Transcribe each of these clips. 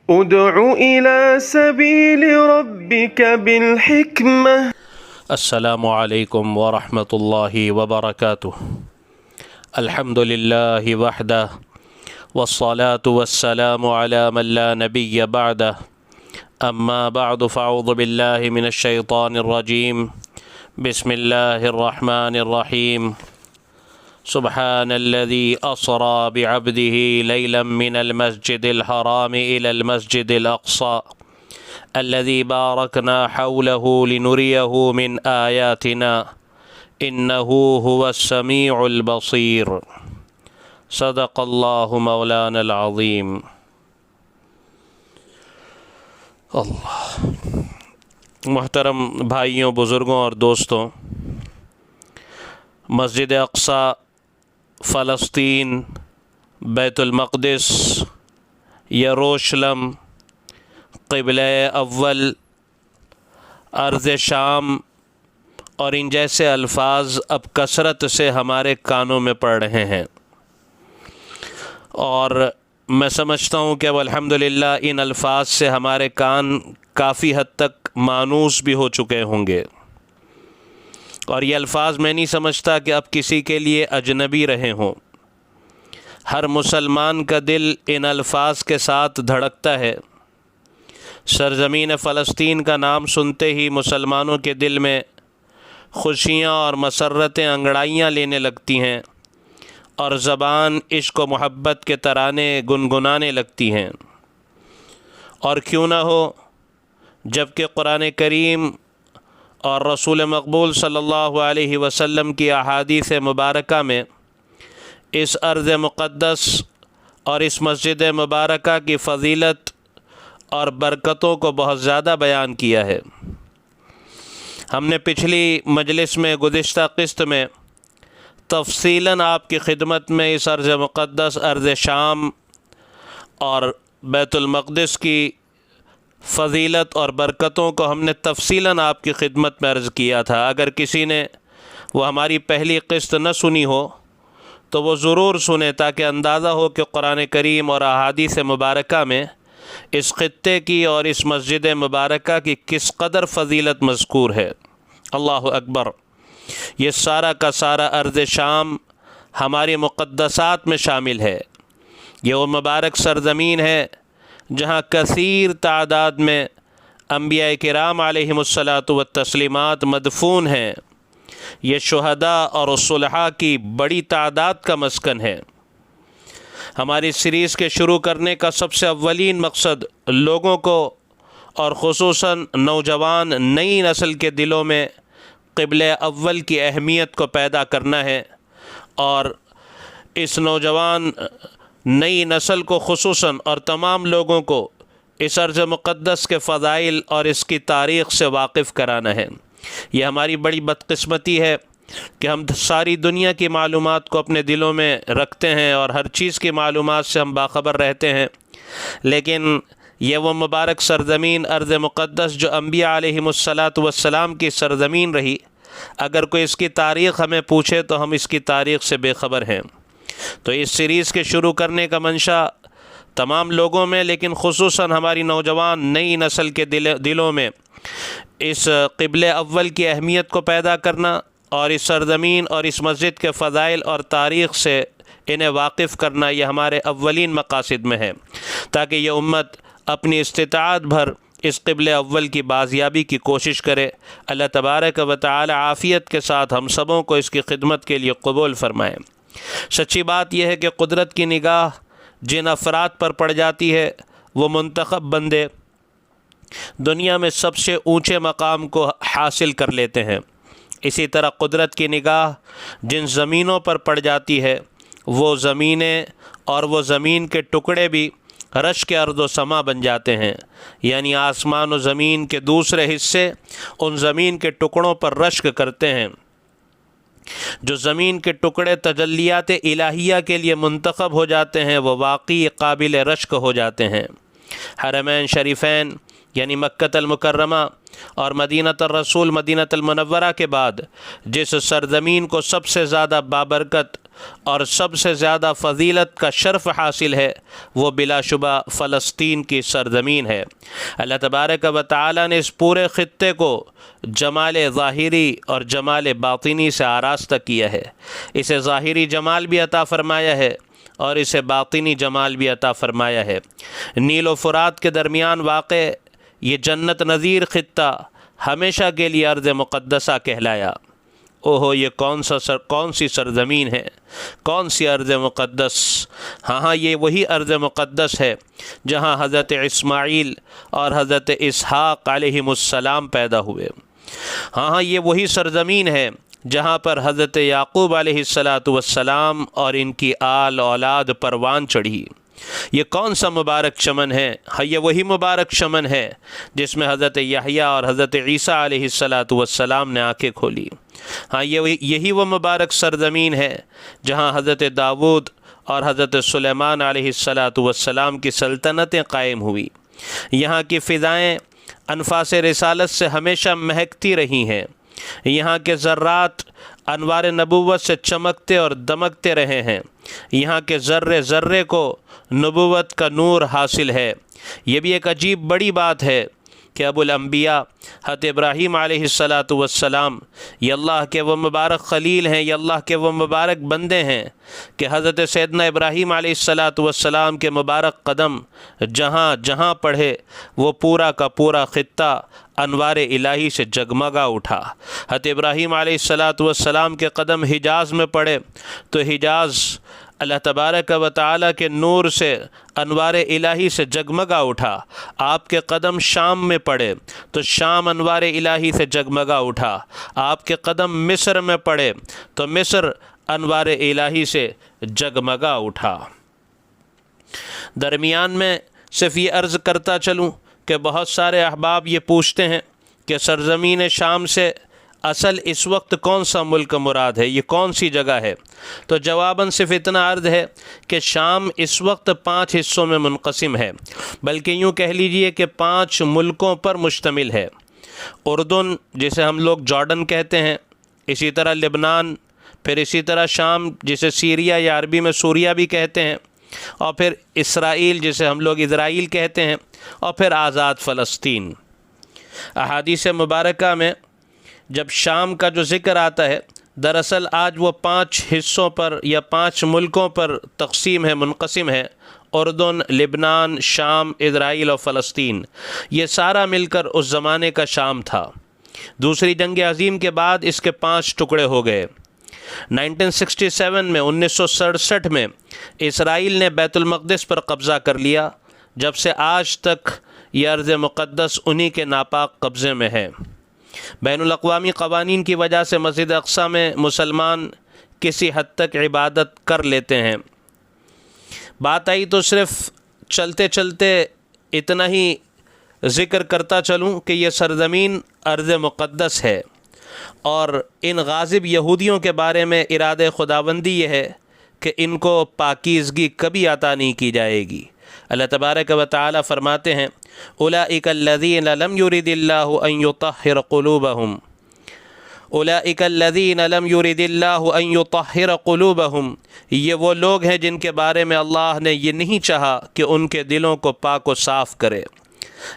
ادع إلى سبيل ربك بالحكمة. السلام علیکم ورحمۃ اللہ وبرکاتہ. الحمد للہ وحدہ والصلاة والسلام علی من لا نبی بعدہ. اما بعد فاعوذ باللہ من الشیطان الرجیم. بسم اللہ الرحمن الرحیم. سبحان الذي أسرى بعبده ليلا من المسجد الحرام إلى المسجد الأقصى الذي باركنا حوله لنريه من آياتنا إنه هو السميع البصير. صدق الله مولانا العظيم. اللہ. محترم بھائیوں، بزرگوں اور دوستوں، مسجد اقصی، فلسطین، بیت المقدس، یروشلم، قبلہ اول، ارض شام اور ان جیسے الفاظ اب کثرت سے ہمارے کانوں میں پڑ رہے ہیں، اور میں سمجھتا ہوں کہ اب الحمدللہ ان الفاظ سے ہمارے کان کافی حد تک مانوس بھی ہو چکے ہوں گے، اور یہ الفاظ میں نہیں سمجھتا کہ اب کسی کے لیے اجنبی رہے ہوں. ہر مسلمان کا دل ان الفاظ کے ساتھ دھڑکتا ہے. سرزمین فلسطین کا نام سنتے ہی مسلمانوں کے دل میں خوشیاں اور مسرتیں انگڑائیاں لینے لگتی ہیں، اور زبان عشق و محبت کے ترانے گنگنانے لگتی ہیں. اور کیوں نہ ہو، جب کہ قرآن کریم اور رسول مقبول صلی اللہ علیہ وسلم کی احادیث مبارکہ میں اس ارض مقدس اور اس مسجد مبارکہ کی فضیلت اور برکتوں کو بہت زیادہ بیان کیا ہے. ہم نے پچھلی مجلس میں، گزشتہ قسط میں تفصیلاً آپ کی خدمت میں اس ارض مقدس، ارض شام اور بیت المقدس کی فضیلت اور برکتوں کو ہم نے تفصیلاً آپ کی خدمت میں عرض کیا تھا. اگر کسی نے وہ ہماری پہلی قسط نہ سنی ہو تو وہ ضرور سنیں، تاکہ اندازہ ہو کہ قرآن کریم اور احادیث مبارکہ میں اس خطے کی اور اس مسجد مبارکہ کی کس قدر فضیلت مذکور ہے. اللہ اکبر. یہ سارا کا سارا ارض شام ہماری مقدسات میں شامل ہے. یہ وہ مبارک سرزمین ہے جہاں کثیر تعداد میں انبیاء کرام علیہم الصلاۃ والتسلیمات مدفون ہیں. یہ شہداء اور صلحاء کی بڑی تعداد کا مسکن ہے. ہماری سیریز کے شروع کرنے کا سب سے اولین مقصد لوگوں کو اور خصوصاً نوجوان نئی نسل کے دلوں میں قبلہ اول کی اہمیت کو پیدا کرنا ہے، اور اس نوجوان نئی نسل کو خصوصاً اور تمام لوگوں کو اس ارض مقدس کے فضائل اور اس کی تاریخ سے واقف کرانا ہے. یہ ہماری بڑی بدقسمتی ہے کہ ہم ساری دنیا کی معلومات کو اپنے دلوں میں رکھتے ہیں اور ہر چیز کی معلومات سے ہم باخبر رہتے ہیں، لیکن یہ وہ مبارک سرزمین ارض مقدس جو انبیاء علیہم الصلاۃ والسلام کی سرزمین رہی، اگر کوئی اس کی تاریخ ہمیں پوچھے تو ہم اس کی تاریخ سے بے خبر ہیں. تو اس سیریز کے شروع کرنے کا منشا تمام لوگوں میں، لیکن خصوصاً ہماری نوجوان نئی نسل کے دلوں میں اس قبلہ اول کی اہمیت کو پیدا کرنا اور اس سرزمین اور اس مسجد کے فضائل اور تاریخ سے انہیں واقف کرنا، یہ ہمارے اولین مقاصد میں ہے، تاکہ یہ امت اپنی استطاعت بھر اس قبلہ اول کی بازیابی کی کوشش کرے. اللہ تبارک و تعالی عافیت کے ساتھ ہم سبوں کو اس کی خدمت کے لیے قبول فرمائے. سچی بات یہ ہے کہ قدرت کی نگاہ جن افراد پر پڑ جاتی ہے، وہ منتخب بندے دنیا میں سب سے اونچے مقام کو حاصل کر لیتے ہیں. اسی طرح قدرت کی نگاہ جن زمینوں پر پڑ جاتی ہے، وہ زمینیں اور وہ زمین کے ٹکڑے بھی رشک ارض و سما بن جاتے ہیں. یعنی آسمان و زمین کے دوسرے حصے ان زمین کے ٹکڑوں پر رشک کرتے ہیں. جو زمین کے ٹکڑے تجلیات الہیہ کے لیے منتخب ہو جاتے ہیں، وہ واقعی قابل رشک ہو جاتے ہیں. حرمین شریفین یعنی مکہ المکرمہ اور مدینہ الرسول مدینہ المنورہ کے بعد جس سرزمین کو سب سے زیادہ بابرکت اور سب سے زیادہ فضیلت کا شرف حاصل ہے وہ بلا شبہ فلسطین کی سرزمین ہے۔ اللہ تبارک و تعالی نے اس پورے خطے کو جمال ظاہری اور جمال باطنی سے آراستہ کیا ہے۔ اسے ظاہری جمال بھی عطا فرمایا ہے اور اسے باطنی جمال بھی عطا فرمایا ہے۔ نیل و فرات کے درمیان واقع یہ جنت نظیر خطہ ہمیشہ کے لیے ارض مقدسہ کہلایا۔ اوہو، یہ کون سی سرزمین ہے، کون سی ارض مقدس؟ ہاں یہ وہی ارض مقدس ہے جہاں حضرت اسماعیل اور حضرت اسحاق علیہم السلام پیدا ہوئے۔ ہاں یہ وہی سرزمین ہے جہاں پر حضرت یعقوب علیہ السلام اور ان کی آل اولاد پروان چڑھی۔ یہ کون سا مبارک چمن ہے؟ ہاں یہ وہی مبارک چمن ہے جس میں حضرت یحییٰ اور حضرت عیسیٰ علیہ السلام نے آنکھیں کھولی۔ ہاں یہی وہ مبارک سرزمین ہے جہاں حضرت داؤد اور حضرت سلیمان علیہ السلام کی سلطنتیں قائم ہوئی۔ یہاں کی فضائیں انفاس رسالت سے ہمیشہ مہکتی رہی ہیں۔ یہاں کے ذرات انوار نبوت سے چمکتے اور دمکتے رہے ہیں۔ یہاں کے ذرے ذرے کو نبوت کا نور حاصل ہے۔ یہ بھی ایک عجیب بڑی بات ہے کہ ابو الانبیاء حضرت ابراہیم علیہ السلام یہ اللہ کے وہ مبارک خلیل ہیں، یہ اللہ کے وہ مبارک بندے ہیں کہ حضرت سیدنا ابراہیم علیہ السلام کے مبارک قدم جہاں جہاں پڑھے وہ پورا کا پورا خطہ انوار الہی سے جگمگا اٹھا۔ حضرت ابراہیم علیہ السلام کے قدم حجاز میں پڑے تو حجاز اللہ تبارک و تعالی کے نور سے انوار الہی سے جگمگا اٹھا۔ آپ کے قدم شام میں پڑے تو شام انوار الہی سے جگمگا اٹھا۔ آپ کے قدم مصر میں پڑے تو مصر انوار الہی سے جگمگا اٹھا۔ درمیان میں صرف یہ عرض کرتا چلوں کہ بہت سارے احباب یہ پوچھتے ہیں کہ سرزمین شام سے اصل اس وقت کون سا ملک مراد ہے، یہ کون سی جگہ ہے؟ تو جواباً صرف اتنا عرض ہے کہ شام اس وقت 5 حصوں میں منقسم ہے، بلکہ یوں کہہ لیجئے کہ 5 ملکوں پر مشتمل ہے۔ اردن جسے ہم لوگ جارڈن کہتے ہیں، اسی طرح لبنان، پھر اسی طرح شام جسے سیریا یا عربی میں سوریہ بھی کہتے ہیں، اور پھر اسرائیل جسے ہم لوگ اسرائیل کہتے ہیں، اور پھر آزاد فلسطین۔ احادیث مبارکہ میں جب شام کا جو ذکر آتا ہے، دراصل آج وہ 5 حصوں پر یا 5 ملکوں پر تقسیم ہے، منقسم ہے۔ اردن، لبنان، شام، اسرائیل اور فلسطین، یہ سارا مل کر اس زمانے کا شام تھا۔ دوسری جنگ عظیم کے بعد اس کے 5 ٹکڑے ہو گئے۔ 1967 میں 1967 میں اسرائیل نے بیت المقدس پر قبضہ کر لیا، جب سے آج تک یہ ارض مقدس انہی کے ناپاک قبضے میں ہے۔ بین الاقوامی قوانین کی وجہ سے مسجد اقصیٰ میں مسلمان کسی حد تک عبادت کر لیتے ہیں۔ بات آئی تو صرف چلتے چلتے اتنا ہی ذکر کرتا چلوں کہ یہ سرزمین ارض مقدس ہے، اور ان غاضب یہودیوں کے بارے میں ارادہ خداوندی یہ ہے کہ ان کو پاکیزگی کبھی عطا نہیں کی جائے گی۔ اللہ تبارک و تعالی فرماتے ہیں اولئک الذین لم یرد اللہ ان یطہر قلوبہم، اولئک الذین لم یرد اللہ ان یطہر قلوبہم، یہ وہ لوگ ہیں جن کے بارے میں اللہ نے یہ نہیں چاہا کہ ان کے دلوں کو پاک و صاف کرے۔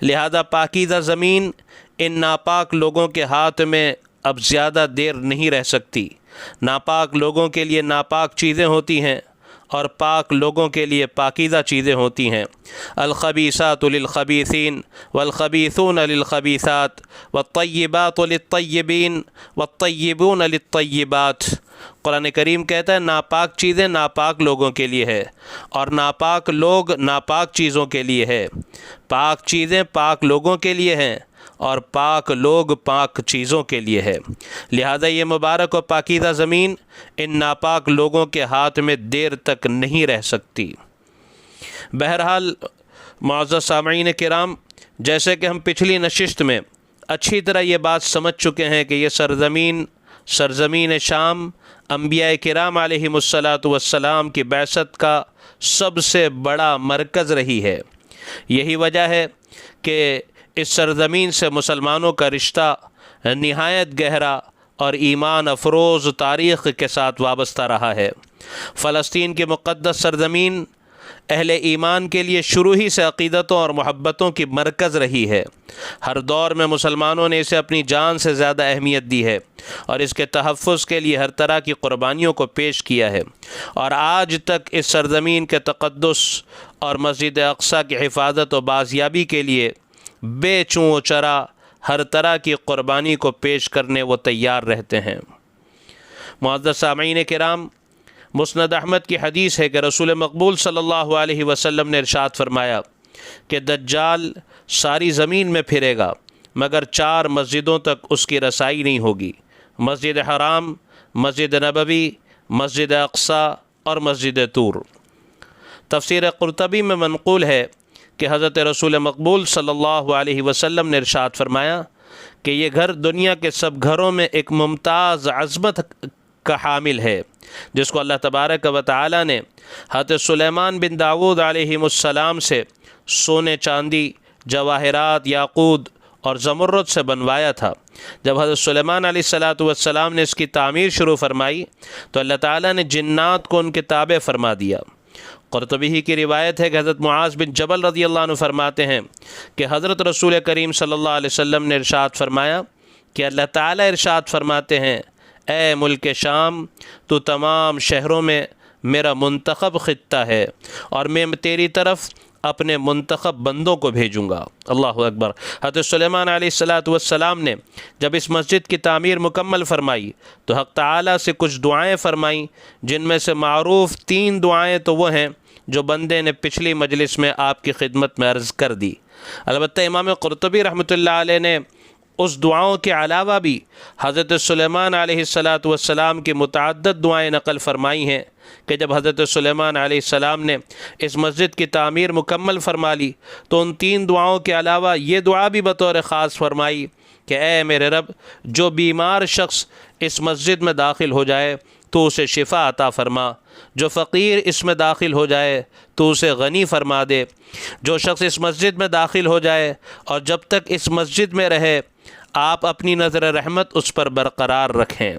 لہذا پاکیزہ زمین ان ناپاک لوگوں کے ہاتھ میں اب زیادہ دیر نہیں رہ سکتی۔ ناپاک لوگوں کے لیے ناپاک چیزیں ہوتی ہیں اور پاک لوگوں کے لیے پاکیزہ چیزیں ہوتی ہیں۔ الخبیثات للخبیثین والخبیثون للخبیثات والطیبات للطیبین والطیبون للطیبات۔ قرآن کریم کہتا ہے ناپاک چیزیں ناپاک لوگوں کے لیے ہے، اور ناپاک لوگ ناپاک چیزوں کے لیے ہے۔ پاک چیزیں پاک لوگوں کے لیے ہیں اور پاک لوگ پاک چیزوں کے لیے ہے۔ لہذا یہ مبارک و پاکیزہ زمین ان ناپاک لوگوں کے ہاتھ میں دیر تک نہیں رہ سکتی۔ بہرحال معزز سامعین کرام، جیسے کہ ہم پچھلی نشست میں اچھی طرح یہ بات سمجھ چکے ہیں کہ یہ سرزمین شام انبیاء کرام علیہم السلام کی بعثت کا سب سے بڑا مرکز رہی ہے۔ یہی وجہ ہے کہ اس سرزمین سے مسلمانوں کا رشتہ نہایت گہرا اور ایمان افروز تاریخ کے ساتھ وابستہ رہا ہے۔ فلسطین کی مقدس سرزمین اہل ایمان کے لیے شروع ہی سے عقیدتوں اور محبتوں کی مرکز رہی ہے۔ ہر دور میں مسلمانوں نے اسے اپنی جان سے زیادہ اہمیت دی ہے اور اس کے تحفظ کے لیے ہر طرح کی قربانیوں کو پیش کیا ہے، اور آج تک اس سرزمین کے تقدس اور مسجد اقصیٰ کی حفاظت و بازیابی کے لیے بے چوں و چرا ہر طرح کی قربانی کو پیش کرنے وہ تیار رہتے ہیں۔ معزز سامعین کرام، مسند احمد کی حدیث ہے کہ رسول مقبول صلی اللہ علیہ وسلم نے ارشاد فرمایا کہ دجال ساری زمین میں پھرے گا مگر 4 مسجدوں تک اس کی رسائی نہیں ہوگی: مسجد حرام، مسجد نبوی، مسجد اقصیٰ اور مسجد طور۔ تفسیر قرطبی میں منقول ہے کہ حضرت رسول مقبول صلی اللہ علیہ وسلم نے ارشاد فرمایا کہ یہ گھر دنیا کے سب گھروں میں ایک ممتاز عظمت کا حامل ہے، جس کو اللہ تبارک و تعالی نے حضرت سلیمان بن داؤد علیہ السلام سے سونے، چاندی، جواہرات، یاقوت اور زمرد سے بنوایا تھا۔ جب حضرت سلیمان علیہ السلام نے اس کی تعمیر شروع فرمائی تو اللہ تعالیٰ نے جنات کو ان کے تابع فرما دیا۔ قرطبی ہی کی روایت ہے کہ حضرت معاذ بن جبل رضی اللہ عنہ فرماتے ہیں کہ حضرت رسول کریم صلی اللہ علیہ وسلم نے ارشاد فرمایا کہ اللہ تعالیٰ ارشاد فرماتے ہیں، اے ملک شام، تو تمام شہروں میں میرا منتخب خطہ ہے اور میں تیری طرف اپنے منتخب بندوں کو بھیجوں گا۔ اللہ اکبر۔ حضرت سلیمان علیہ السلام نے جب اس مسجد کی تعمیر مکمل فرمائی تو حق تعالیٰ سے کچھ دعائیں فرمائیں، جن میں سے معروف 3 دعائیں تو وہ ہیں جو بندے نے پچھلی مجلس میں آپ کی خدمت میں عرض کر دی۔ البتہ امام قرطبی رحمۃ اللہ علیہ نے اس دعاؤں کے علاوہ بھی حضرت سلیمان علیہ السلام کی متعدد دعائیں نقل فرمائی ہیں کہ جب حضرت سلیمان علیہ السلام نے اس مسجد کی تعمیر مکمل فرما لی تو ان 3 دعاؤں کے علاوہ یہ دعا بھی بطور خاص فرمائی کہ اے میرے رب، جو بیمار شخص اس مسجد میں داخل ہو جائے تو اسے شفا عطا فرما، جو فقیر اس میں داخل ہو جائے تو اسے غنی فرما دے، جو شخص اس مسجد میں داخل ہو جائے اور جب تک اس مسجد میں رہے آپ اپنی نظر رحمت اس پر برقرار رکھیں۔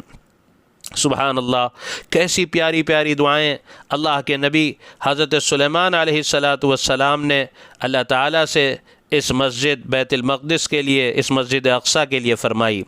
سبحان اللہ، کیسی پیاری پیاری دعائیں اللہ کے نبی حضرت سلیمان علیہ السلام نے اللہ تعالیٰ سے اس مسجد بیت المقدس کے لیے، اس مسجد اقصیٰ کے لیے فرمائی۔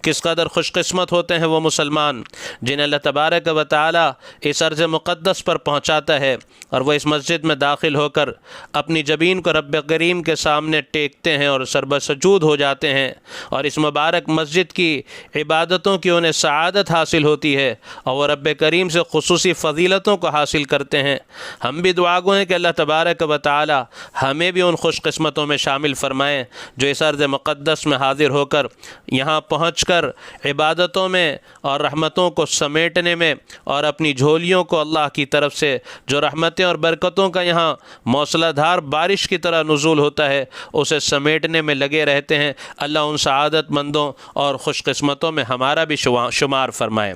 کس قدر خوش قسمت ہوتے ہیں وہ مسلمان جنہیں اللہ تبارک و تعالی اس ارض مقدس پر پہنچاتا ہے اور وہ اس مسجد میں داخل ہو کر اپنی جبین کو رب کریم کے سامنے ٹیکتے ہیں اور سربسجود ہو جاتے ہیں، اور اس مبارک مسجد کی عبادتوں کی انہیں سعادت حاصل ہوتی ہے اور وہ رب کریم سے خصوصی فضیلتوں کو حاصل کرتے ہیں۔ ہم بھی دعا گو ہیں کہ اللہ تبارک و تعالی ہمیں بھی ان خوش قسمتوں میں شامل فرمائیں جو اس ارض مقدس میں حاضر ہو کر یہاں پہنچ کر عبادتوں میں اور رحمتوں کو سمیٹنے میں اور اپنی جھولیوں کو اللہ کی طرف سے جو رحمتیں اور برکتوں کا یہاں موسلا دھار بارش کی طرح نزول ہوتا ہے اسے سمیٹنے میں لگے رہتے ہیں۔ اللہ ان سعادت مندوں اور خوش قسمتوں میں ہمارا بھی شمار فرمائیں۔